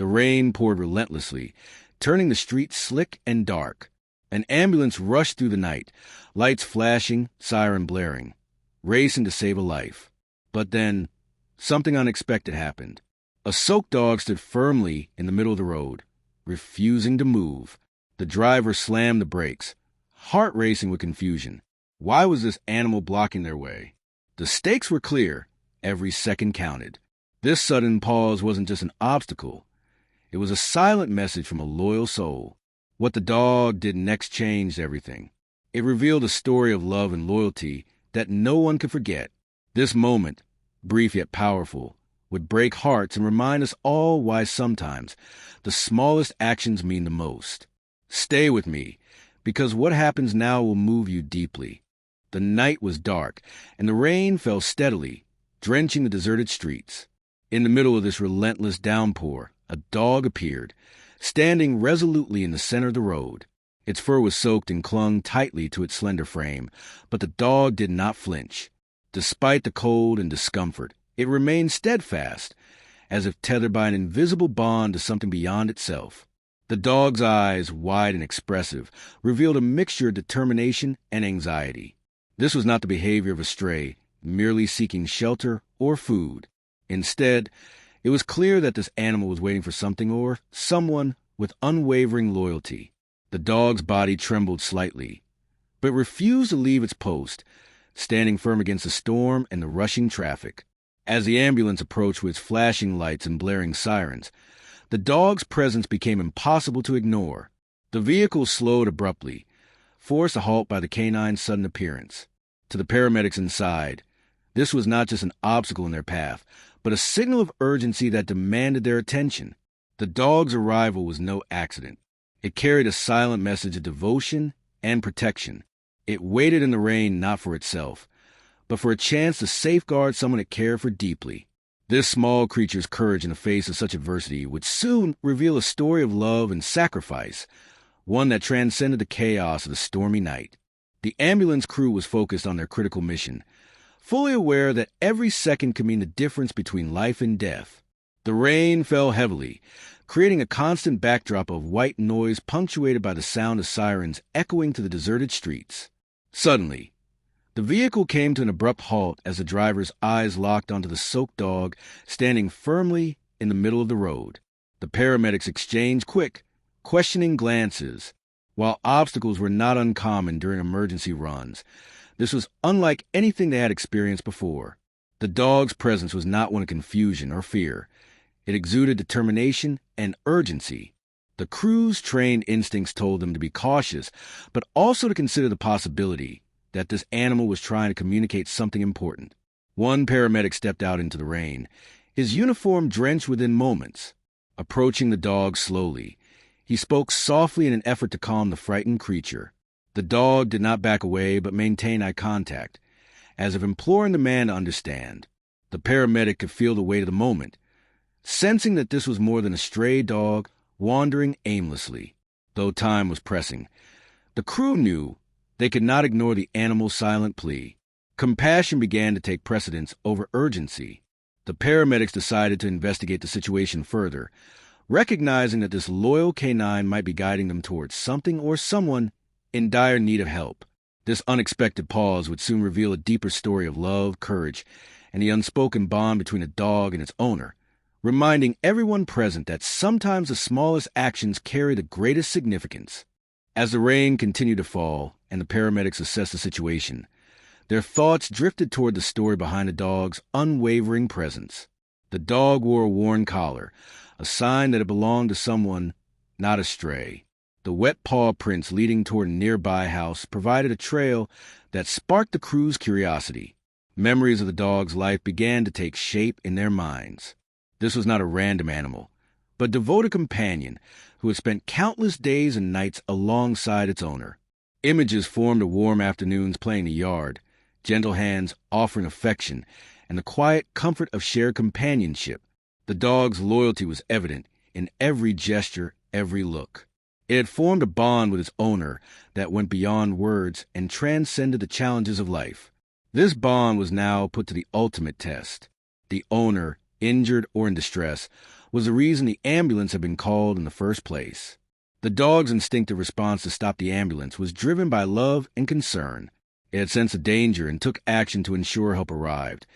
The rain poured relentlessly, turning the streets slick and dark. An ambulance rushed through the night, lights flashing, siren blaring, racing to save a life. But then, something unexpected happened. A soaked dog stood firmly in the middle of the road, refusing to move. The driver slammed the brakes, heart racing with confusion. Why was this animal blocking their way? The stakes were clear. Every second counted. This sudden pause wasn't just an obstacle. It was a silent message from a loyal soul. What the dog did next changed everything. It revealed a story of love and loyalty that no one could forget. This moment, brief yet powerful, would break hearts and remind us all why sometimes the smallest actions mean the most. Stay with me, because what happens now will move you deeply. The night was dark, and the rain fell steadily, drenching the deserted streets. In the middle of this relentless downpour, a dog appeared, standing resolutely in the center of the road. Its fur was soaked and clung tightly to its slender frame, but the dog did not flinch. Despite the cold and discomfort, it remained steadfast, as if tethered by an invisible bond to something beyond itself. The dog's eyes, wide and expressive, revealed a mixture of determination and anxiety. This was not the behavior of a stray, merely seeking shelter or food. Instead, it was clear that this animal was waiting for something or someone with unwavering loyalty. The dog's body trembled slightly, but refused to leave its post, standing firm against the storm and the rushing traffic. As the ambulance approached with its flashing lights and blaring sirens, the dog's presence became impossible to ignore. The vehicle slowed abruptly, forced a halt by the canine's sudden appearance. To the paramedics inside, this was not just an obstacle in their path, but a signal of urgency that demanded their attention. The dog's arrival was no accident. It carried a silent message of devotion and protection. It waited in the rain not for itself, but for a chance to safeguard someone it cared for deeply. This small creature's courage in the face of such adversity would soon reveal a story of love and sacrifice, one that transcended the chaos of the stormy night. The ambulance crew was focused on their critical mission, fully aware that every second could mean the difference between life and death. The rain fell heavily, creating a constant backdrop of white noise punctuated by the sound of sirens echoing to the deserted streets. Suddenly, the vehicle came to an abrupt halt as the driver's eyes locked onto the soaked dog standing firmly in the middle of the road. The paramedics exchanged quick, questioning glances. While obstacles were not uncommon during emergency runs, this was unlike anything they had experienced before. The dog's presence was not one of confusion or fear. It exuded determination and urgency. The crew's trained instincts told them to be cautious, but also to consider the possibility that this animal was trying to communicate something important. One paramedic stepped out into the rain, his uniform drenched within moments. Approaching the dog slowly, he spoke softly in an effort to calm the frightened creature. The dog did not back away but maintained eye contact, as if imploring the man to understand. The paramedic could feel the weight of the moment, sensing that this was more than a stray dog wandering aimlessly. Though time was pressing, the crew knew they could not ignore the animal's silent plea. Compassion began to take precedence over urgency. The paramedics decided to investigate the situation further, recognizing that this loyal canine might be guiding them towards something or someone in dire need of help. This unexpected pause would soon reveal a deeper story of love, courage, and the unspoken bond between a dog and its owner, reminding everyone present that sometimes the smallest actions carry the greatest significance. As the rain continued to fall and the paramedics assessed the situation, their thoughts drifted toward the story behind the dog's unwavering presence. The dog wore a worn collar, a sign that it belonged to someone, not a stray. The wet paw prints leading toward a nearby house provided a trail that sparked the crew's curiosity. Memories of the dog's life began to take shape in their minds. This was not a random animal, but a devoted companion who had spent countless days and nights alongside its owner. Images formed of warm afternoons playing in the yard, gentle hands offering affection, and the quiet comfort of shared companionship. The dog's loyalty was evident in every gesture, every look. It had formed a bond with its owner that went beyond words and transcended the challenges of life. This bond was now put to the ultimate test. The owner, injured or in distress, was the reason the ambulance had been called in the first place. The dog's instinctive response to stop the ambulance was driven by love and concern. It had sensed a danger and took action to ensure help arrived,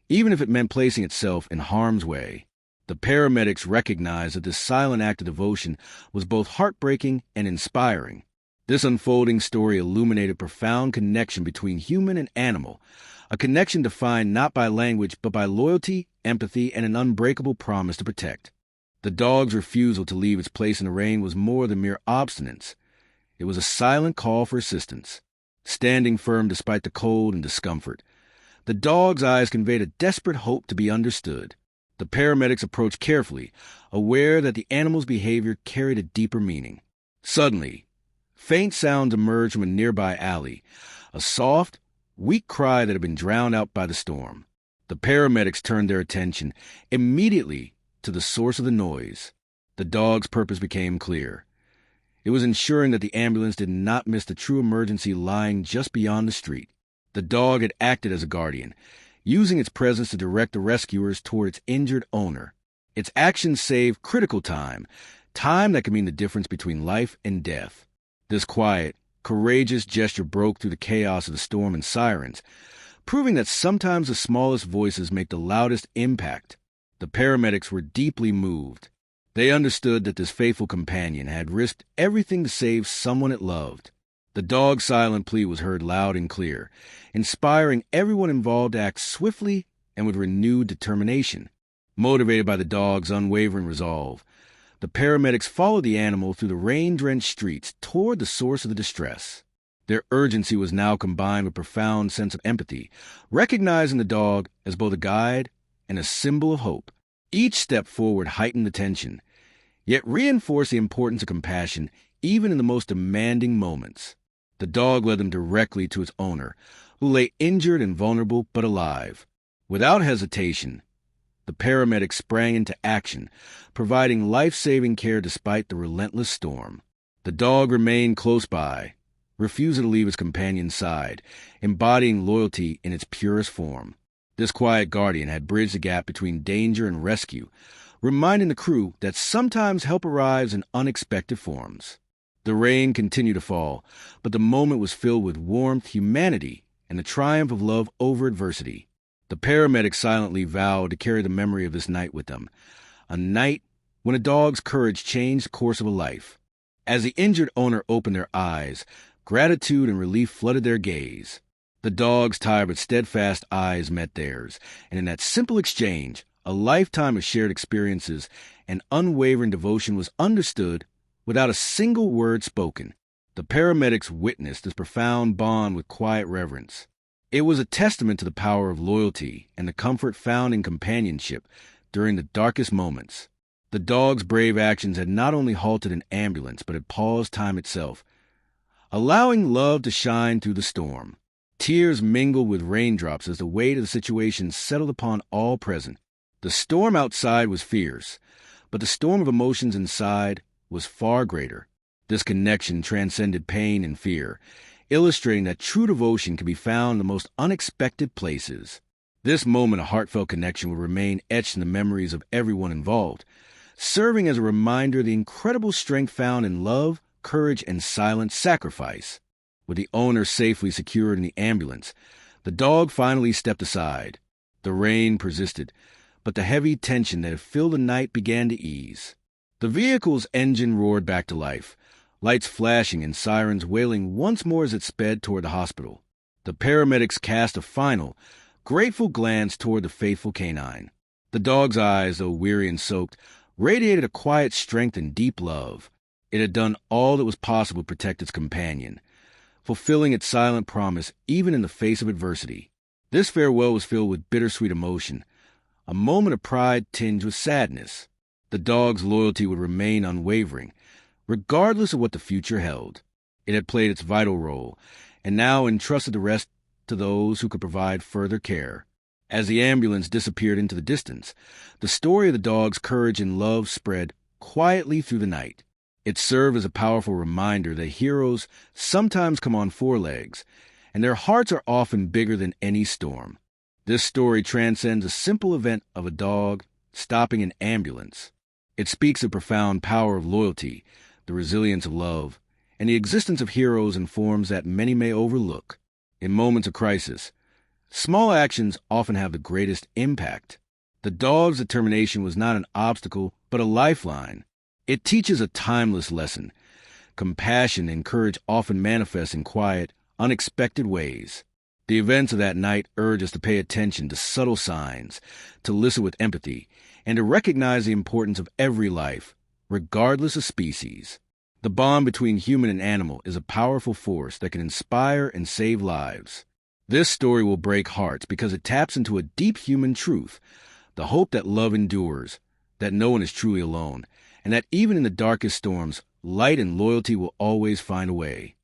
even if it meant placing itself in harm's way. The paramedics recognized that this silent act of devotion was both heartbreaking and inspiring. This unfolding story illuminated a profound connection between human and animal, a connection defined not by language but by loyalty, empathy, and an unbreakable promise to protect. The dog's refusal to leave its place in the rain was more than mere obstinance. It was a silent call for assistance. Standing firm despite the cold and discomfort, the dog's eyes conveyed a desperate hope to be understood. The paramedics approached carefully, aware that the animal's behavior carried a deeper meaning. Suddenly, faint sounds emerged from a nearby alley, a soft, weak cry that had been drowned out by the storm. The paramedics turned their attention immediately to the source of the noise. The dog's purpose became clear. It was ensuring that the ambulance did not miss the true emergency lying just beyond the street. The dog had acted as a guardian, using its presence to direct the rescuers toward its injured owner. Its actions saved critical time that could mean the difference between life and death. This quiet, courageous gesture broke through the chaos of the storm and sirens, proving that sometimes the smallest voices make the loudest impact. The paramedics were deeply moved. They understood that this faithful companion had risked everything to save someone it loved. The dog's silent plea was heard loud and clear, inspiring everyone involved to act swiftly and with renewed determination. Motivated by the dog's unwavering resolve, the paramedics followed the animal through the rain-drenched streets toward the source of the distress. Their urgency was now combined with a profound sense of empathy, recognizing the dog as both a guide and a symbol of hope. Each step forward heightened the tension, yet reinforced the importance of compassion even in the most demanding moments. The dog led them directly to its owner, who lay injured and vulnerable but alive. Without hesitation, the paramedics sprang into action, providing life-saving care despite the relentless storm. The dog remained close by, refusing to leave its companion's side, embodying loyalty in its purest form. This quiet guardian had bridged the gap between danger and rescue, reminding the crew that sometimes help arrives in unexpected forms. The rain continued to fall, but the moment was filled with warmth, humanity, and the triumph of love over adversity. The paramedics silently vowed to carry the memory of this night with them, a night when a dog's courage changed the course of a life. As the injured owner opened their eyes, gratitude and relief flooded their gaze. The dog's tired but steadfast eyes met theirs, and in that simple exchange, a lifetime of shared experiences and unwavering devotion was understood without a single word spoken. The paramedics witnessed this profound bond with quiet reverence. It was a testament to the power of loyalty and the comfort found in companionship during the darkest moments. The dog's brave actions had not only halted an ambulance, but had paused time itself, allowing love to shine through the storm. Tears mingled with raindrops as the weight of the situation settled upon all present. The storm outside was fierce, but the storm of emotions inside was far greater. This connection transcended pain and fear, illustrating that true devotion can be found in the most unexpected places. This moment of heartfelt connection will remain etched in the memories of everyone involved, serving as a reminder of the incredible strength found in love, courage, and silent sacrifice. With the owner safely secured in the ambulance, the dog finally stepped aside. The rain persisted, but the heavy tension that had filled the night began to ease. The vehicle's engine roared back to life, lights flashing and sirens wailing once more as it sped toward the hospital. The paramedics cast a final, grateful glance toward the faithful canine. The dog's eyes, though weary and soaked, radiated a quiet strength and deep love. It had done all that was possible to protect its companion, fulfilling its silent promise even in the face of adversity. This farewell was filled with bittersweet emotion, a moment of pride tinged with sadness. The dog's loyalty would remain unwavering, regardless of what the future held. It had played its vital role, and now entrusted the rest to those who could provide further care. As the ambulance disappeared into the distance, the story of the dog's courage and love spread quietly through the night. It served as a powerful reminder that heroes sometimes come on four legs, and their hearts are often bigger than any storm. This story transcends a simple event of a dog stopping an ambulance. It speaks of profound power of loyalty, the resilience of love, and the existence of heroes in forms that many may overlook. In moments of crisis, small actions often have the greatest impact. The dog's determination was not an obstacle, but a lifeline. It teaches a timeless lesson. Compassion and courage often manifest in quiet, unexpected ways. The events of that night urge us to pay attention to subtle signs, to listen with empathy, and to recognize the importance of every life, regardless of species. The bond between human and animal is a powerful force that can inspire and save lives. This story will break hearts because it taps into a deep human truth, the hope that love endures, that no one is truly alone, and that even in the darkest storms, light and loyalty will always find a way.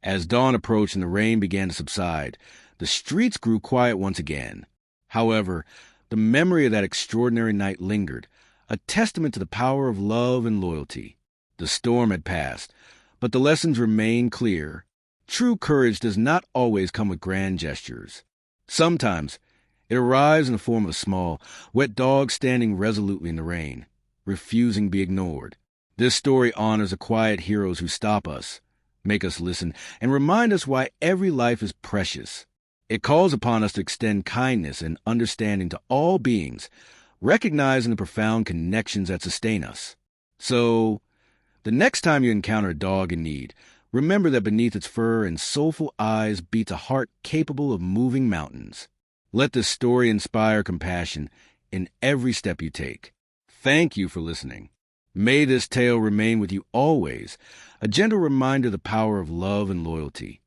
As dawn approached and the rain began to subside, the streets grew quiet once again. However, the memory of that extraordinary night lingered, a testament to the power of love and loyalty. The storm had passed, but the lessons remained clear. True courage does not always come with grand gestures. Sometimes, it arrives in the form of a small, wet dog standing resolutely in the rain, refusing to be ignored. This story honors the quiet heroes who stop us, make us listen, and remind us why every life is precious. It calls upon us to extend kindness and understanding to all beings, recognizing the profound connections that sustain us. So, the next time you encounter a dog in need, remember that beneath its fur and soulful eyes beats a heart capable of moving mountains. Let this story inspire compassion in every step you take. Thank you for listening. May this tale remain with you always, a gentle reminder of the power of love and loyalty.